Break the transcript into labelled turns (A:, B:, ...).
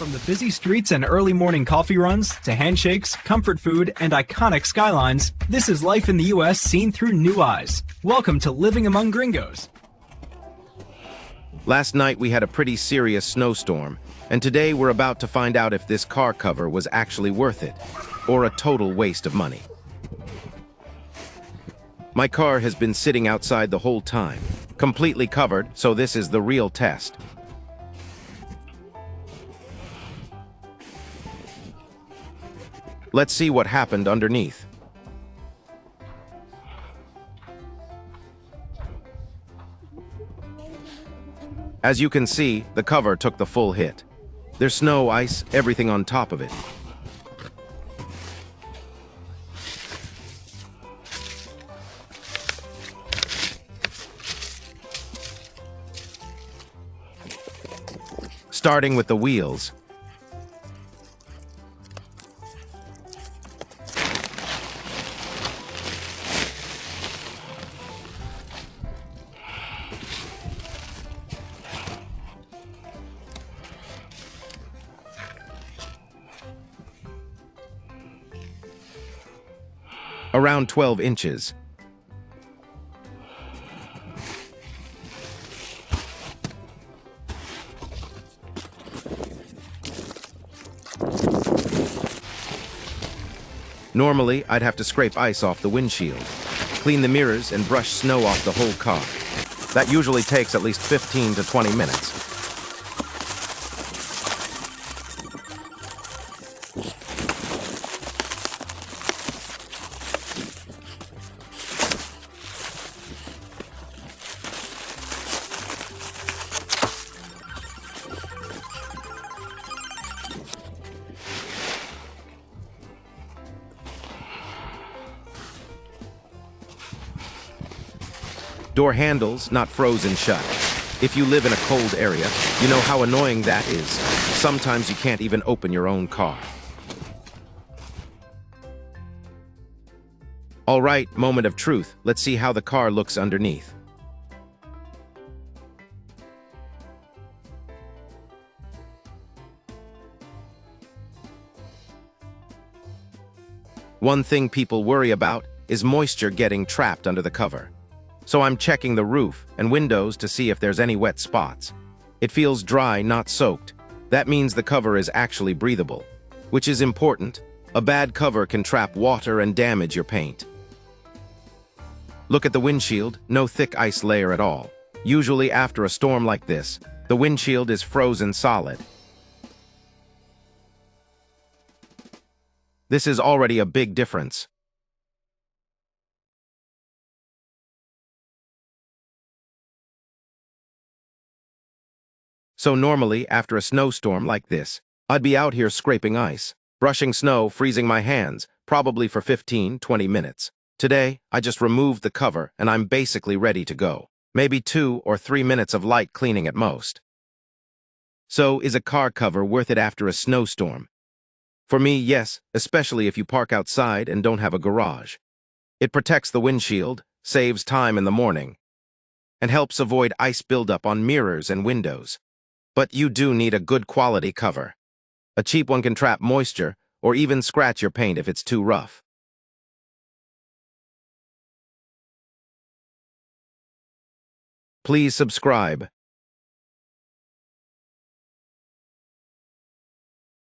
A: From the busy streets and early morning coffee runs, to handshakes, comfort food, and iconic skylines, this is life in the U.S. seen through new eyes. Welcome to Living Among Gringos.
B: Last night we had a pretty serious snowstorm, and today we're about to find out if this car cover was actually worth it, or a total waste of money. My car has been sitting outside the whole time, completely covered, so this is the real test. Let's see what happened underneath. As you can see, the cover took the full hit. There's snow, ice, everything on top of it. Starting with the wheels. Around 12 inches. Normally, I'd have to scrape ice off the windshield, clean the mirrors, and brush snow off the whole car. That usually takes at least 15 to 20 minutes. Door handles not frozen shut. If you live in a cold area, you know how annoying that is. Sometimes you can't even open your own car. All right, moment of truth. Let's see how the car looks underneath. One thing people worry about is moisture getting trapped under the cover. So I'm checking the roof and windows to see if there's any wet spots. It feels dry, not soaked. That means the cover is actually breathable, which is important. A bad cover can trap water and damage your paint. Look at the windshield, no thick ice layer at all. Usually after a storm like this, the windshield is frozen solid. This is already a big difference. So normally, after a snowstorm like this, I'd be out here scraping ice, brushing snow, freezing my hands, probably for 15-20 minutes. Today, I just removed the cover and I'm basically ready to go. Maybe 2 or 3 minutes of light cleaning at most. So, is a car cover worth it after a snowstorm? For me, yes, especially if you park outside and don't have a garage. It protects the windshield, saves time in the morning, and helps avoid ice buildup on mirrors and windows. But you do need a good quality cover. A cheap one can trap moisture or even scratch your paint if it's too rough. Please subscribe.